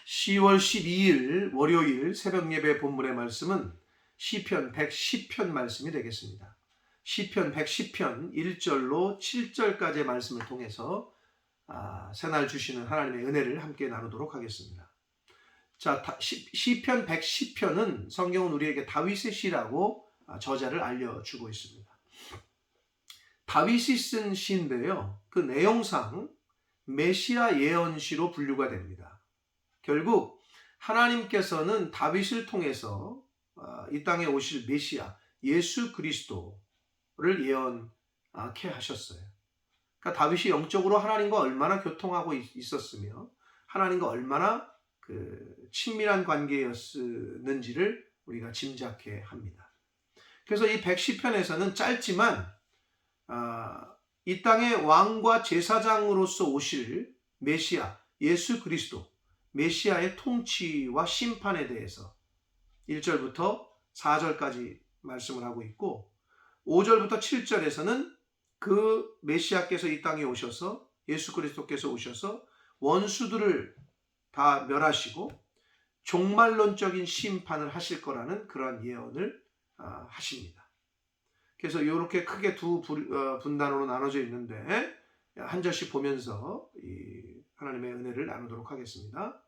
10월 12일 월요일 새벽 예배 본문의 말씀은 시편 110편 말씀이 되겠습니다. 시편 110편 1절로 7절까지의 말씀을 통해서 새날 주시는 하나님의 은혜를 함께 나누도록 하겠습니다. 자, 시편 110편은 성경은 우리에게 다윗의 시라고 저자를 알려주고 있습니다. 다윗이 쓴 시인데요. 그 내용상 메시아 예언시로 분류가 됩니다. 결국 하나님께서는 다윗을 통해서 이 땅에 오실 메시아 예수 그리스도를 예언케 하셨어요. 그러니까 다윗이 영적으로 하나님과 얼마나 교통하고 있었으며 하나님과 얼마나 친밀한 관계였는지를 우리가 짐작해 합니다. 그래서 이 110편에서는 짧지만 이 땅의 왕과 제사장으로서 오실 메시아 예수 그리스도 메시아의 통치와 심판에 대해서 1절부터 4절까지 말씀을 하고 있고 5절부터 7절에서는 그 메시아께서 이 땅에 오셔서 예수 그리스도께서 오셔서 원수들을 다 멸하시고 종말론적인 심판을 하실 거라는 그러한 예언을 하십니다. 그래서 이렇게 크게 두 분단으로 나눠져 있는데 한 절씩 보면서 이 하나님의 은혜를 나누도록 하겠습니다.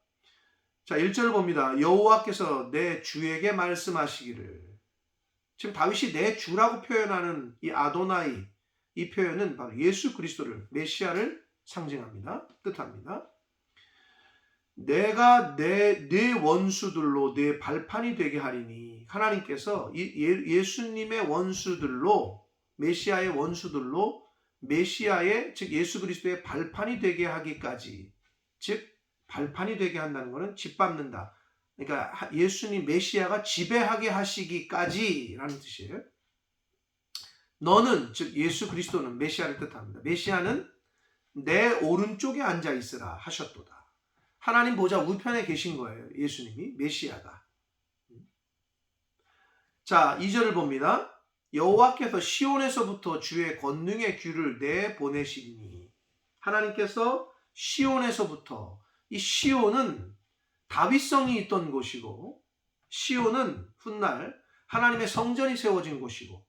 자, 1절을 봅니다. 여호와께서 내 주에게 말씀하시기를. 지금 다윗이 내 주라고 표현하는 이 아도나이, 이 표현은 바로 예수 그리스도를, 메시아를 상징합니다. 뜻합니다. 내가 네 원수들로 네 발판이 되게 하리니. 하나님께서 예수님의 원수들로, 메시아의 원수들로 메시아의, 즉 예수 그리스도의 발판이 되게 하기까지, 즉 발판이 되게 한다는 것은 짓밟는다. 그러니까 예수님 메시아가 지배하게 하시기까지 라는 뜻이에요. 너는, 즉 예수 그리스도는 메시아를 뜻합니다. 메시아는 내 오른쪽에 앉아 있으라 하셨도다. 하나님 보좌 우편에 계신 거예요. 예수님이 메시아가. 자, 2절을 봅니다. 여호와께서 시온에서부터 주의 권능의 귀를 내보내시리니. 하나님께서 시온에서부터, 이 시온은 다윗성이 있던 곳이고 시온은 훗날 하나님의 성전이 세워진 곳이고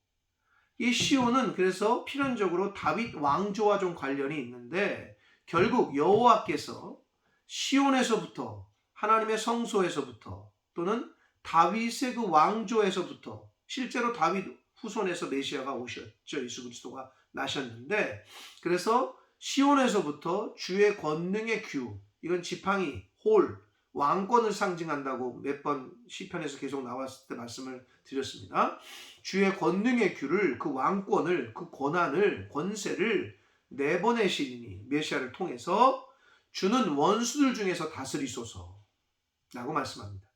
이 시온은 그래서 필연적으로 다윗 왕조와 좀 관련이 있는데 결국 여호와께서 시온에서부터 하나님의 성소에서부터 또는 다윗의 그 왕조에서부터 실제로 다윗 후손에서 메시아가 오셨죠. 예수 그리스도가 나셨는데 그래서 시온에서부터 주의 권능의 규, 이건 지팡이, 홀, 왕권을 상징한다고 몇 번 시편에서 계속 나왔을 때 말씀을 드렸습니다. 주의 권능의 규를, 그 왕권을, 그 권한을, 권세를 내보내시리니 메시아를 통해서 주는 원수들 중에서 다스리소서 라고 말씀합니다.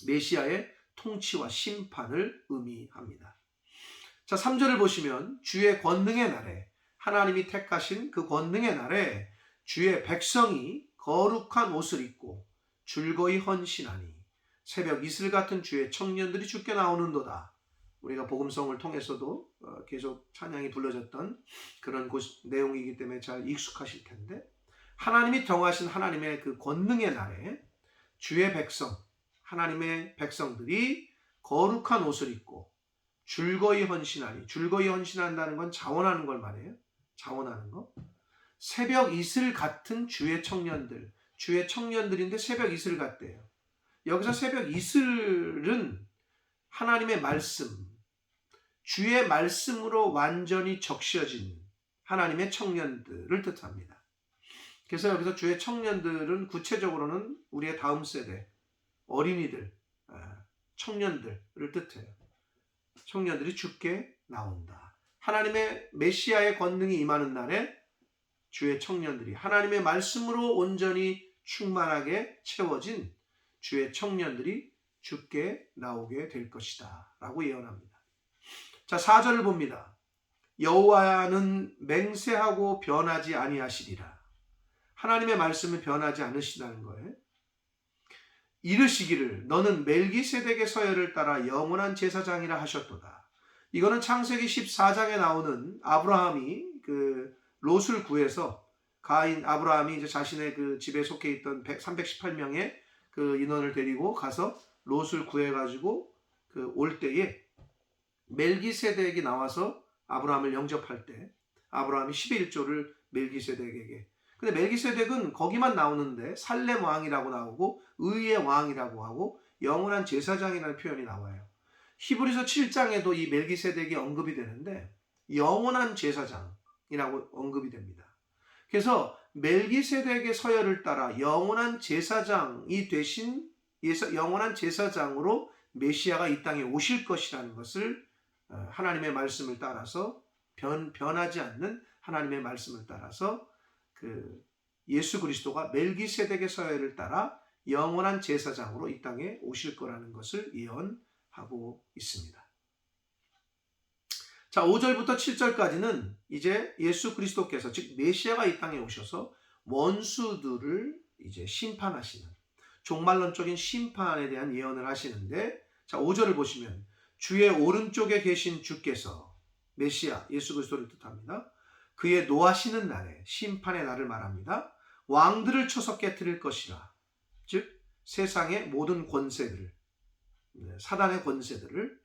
메시아의 통치와 심판을 의미합니다. 자, 3절을 보시면 주의 권능의 날에, 하나님이 택하신 그 권능의 날에 주의 백성이 거룩한 옷을 입고 줄거이 헌신하니 새벽 이슬 같은 주의 청년들이 주께 나오는도다. 우리가 복음성을 통해서도 계속 찬양이 불러졌던 그런 내용이기 때문에 잘 익숙하실 텐데 하나님이 정하신 하나님의 그 권능의 날에 주의 백성, 하나님의 백성들이 거룩한 옷을 입고 줄거이 헌신하니, 줄거이 헌신한다는 건 자원하는 걸 말해요. 자원하는 거. 새벽 이슬 같은 주의 청년들, 주의 청년들인데 새벽 이슬 같대요. 여기서 새벽 이슬은 하나님의 말씀, 주의 말씀으로 완전히 적셔진 하나님의 청년들을 뜻합니다. 그래서 여기서 주의 청년들은 구체적으로는 우리의 다음 세대, 어린이들, 청년들을 뜻해요. 청년들이 주께 나온다. 하나님의 메시아의 권능이 임하는 날에 주의 청년들이 하나님의 말씀으로 온전히 충만하게 채워진 주의 청년들이 주께 나오게 될 것이다 라고 예언합니다. 자, 4절을 봅니다. 여호와는 맹세하고 변하지 아니하시리라. 하나님의 말씀은 변하지 않으시다는 거예요. 이르시기를 너는 멜기세덱의 서열을 따라 영원한 제사장이라 하셨도다. 이거는 창세기 14장에 나오는 아브라함이 롯을 구해서 아브라함이 이제 자신의 그 집에 속해 있던 318명의 그 인원을 데리고 가서 롯을 구해가지고 그 올 때에 멜기세덱이 나와서 아브라함을 영접할 때 아브라함이 11조를 멜기세덱에게. 근데 멜기세덱은 거기만 나오는데 살렘 왕이라고 나오고 의의 왕이라고 하고 영원한 제사장이라는 표현이 나와요. 히브리서 7장에도 이 멜기세덱이 언급이 되는데 영원한 제사장이라고 언급이 됩니다. 그래서 멜기세덱의 서열을 따라 영원한 제사장이 되신 영원한 제사장으로 메시아가 이 땅에 오실 것이라는 것을 하나님의 말씀을 따라서 변하지 않는 하나님의 말씀을 따라서 그 예수 그리스도가 멜기세덱의 서열을 따라 영원한 제사장으로 이 땅에 오실 거라는 것을 예언하고 있습니다. 자, 5절부터 7절까지는 이제 예수 그리스도께서 즉 메시아가 이 땅에 오셔서 원수들을 이제 심판하시는 종말론적인 심판에 대한 예언을 하시는데, 자, 5절을 보시면 주의 오른쪽에 계신 주께서 메시아 예수 그리스도를 뜻합니다. 그의 노하시는 날에 심판의 날을 말합니다. 왕들을 쳐서 깨뜨릴 것이라. 즉 세상의 모든 권세들을 사단의 권세들을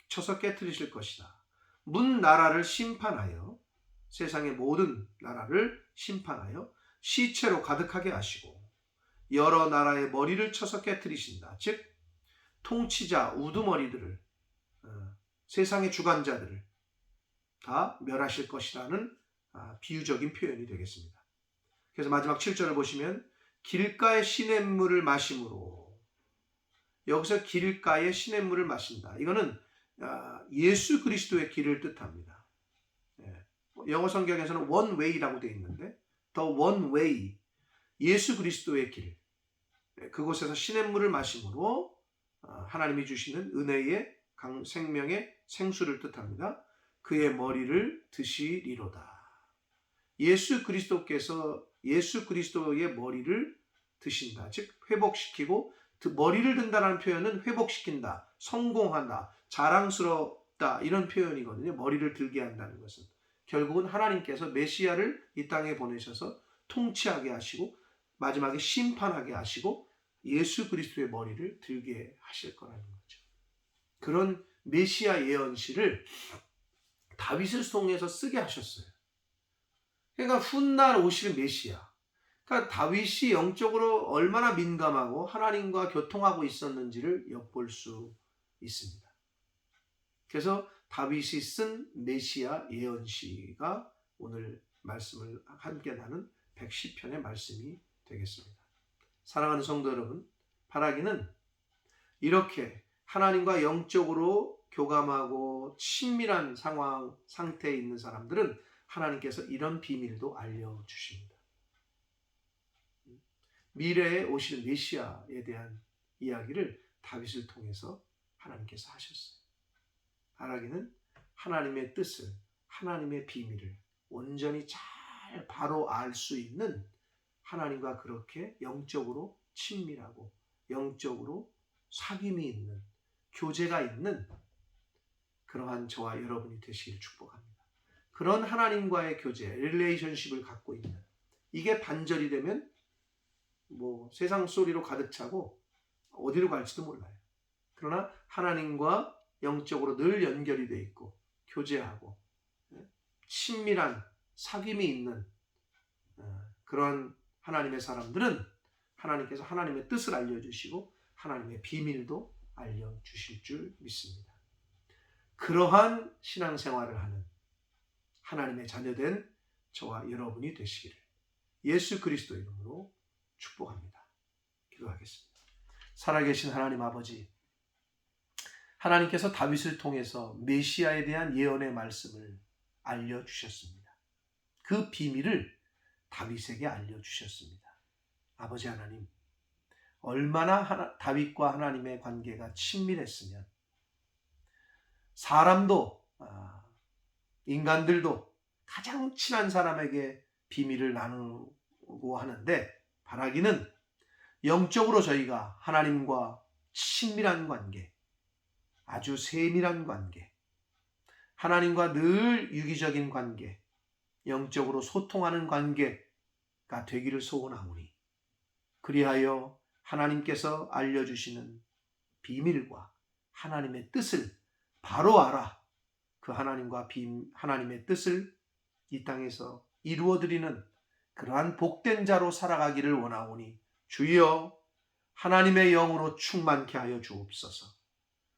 쳐서 깨뜨리실 것이다. 문 나라를 심판하여 세상의 모든 나라를 심판하여 시체로 가득하게 하시고 여러 나라의 머리를 쳐서 깨뜨리신다. 즉 통치자 우두머리들을 세상의 주관자들을 다 멸하실 것이라는 비유적인 표현이 되겠습니다. 그래서 마지막 7절을 보시면 길가의 시냇물을 마심으로, 여기서 길가의 시냇물을 마신다. 이거는 예수 그리스도의 길을 뜻합니다. 영어 성경에서는 one way라고 되어 있는데 the one way, 예수 그리스도의 길, 그곳에서 시냇물을 마심으로 하나님이 주시는 은혜의 생명의 생수를 뜻합니다. 그의 머리를 드시리로다. 예수 그리스도께서 예수 그리스도의 머리를 드신다. 즉 회복시키고, 머리를 든다는 표현은 회복시킨다, 성공한다, 자랑스럽다 이런 표현이거든요. 머리를 들게 한다는 것은 결국은 하나님께서 메시아를 이 땅에 보내셔서 통치하게 하시고 마지막에 심판하게 하시고 예수 그리스도의 머리를 들게 하실 거라는 거죠. 그런 메시아 예언시를 다윗을 통해서 쓰게 하셨어요. 그러니까 훗날 오실 메시아, 그러니까 다윗이 영적으로 얼마나 민감하고 하나님과 교통하고 있었는지를 엿볼 수 있습니다. 그래서 다윗이 쓴 메시아 예언시가 오늘 말씀을 함께 나눈 110편의 말씀이 되겠습니다. 사랑하는 성도 여러분, 바라기는 이렇게 하나님과 영적으로 교감하고 친밀한 상태에 있는 사람들은 하나님께서 이런 비밀도 알려주십니다. 미래에 오실 메시아에 대한 이야기를 다윗을 통해서 하나님께서 하셨어요. 바라기는 하나님의 뜻을, 하나님의 비밀을 온전히 잘 바로 알 수 있는, 하나님과 그렇게 영적으로 친밀하고 영적으로 사귐이 있는, 교제가 있는 그러한 저와 여러분이 되시기를 축복합니다. 그런 하나님과의 교제, 릴레이션십을 갖고 있는, 이게 단절이 되면 세상 소리로 가득 차고 어디로 갈지도 몰라요. 그러나 하나님과 영적으로 늘 연결이 되어 있고 교제하고 친밀한 사귐이 있는 그런 하나님의 사람들은 하나님께서 하나님의 뜻을 알려주시고 하나님의 비밀도 알려주실 줄 믿습니다. 그러한 신앙생활을 하는 하나님의 자녀된 저와 여러분이 되시기를 예수 그리스도 이름으로 축복합니다. 기도하겠습니다. 살아계신 하나님 아버지, 하나님께서 다윗을 통해서 메시아에 대한 예언의 말씀을 알려주셨습니다. 그 비밀을 다윗에게 알려주셨습니다. 아버지 하나님, 얼마나 다윗과 하나님의 관계가 친밀했으면 사람도, 인간들도 가장 친한 사람에게 비밀을 나누고 하는데, 바라기는 영적으로 저희가 하나님과 친밀한 관계, 아주 세밀한 관계, 하나님과 늘 유기적인 관계, 영적으로 소통하는 관계, 되기를 소원하오니 그리하여 하나님께서 알려주시는 비밀과 하나님의 뜻을 바로 알아 그 하나님의 뜻을 이 땅에서 이루어드리는 그러한 복된 자로 살아가기를 원하오니 주여 하나님의 영으로 충만케 하여 주옵소서.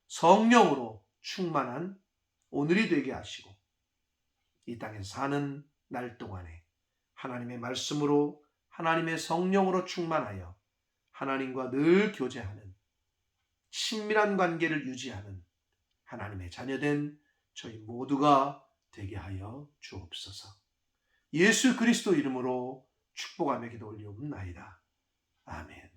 성령으로 충만한 오늘이 되게 하시고 이 땅에 사는 날 동안에 하나님의 말씀으로 하나님의 성령으로 충만하여 하나님과 늘 교제하는 친밀한 관계를 유지하는 하나님의 자녀된 저희 모두가 되게 하여 주옵소서. 예수 그리스도 이름으로 축복하며 기도 올리옵나이다. 아멘.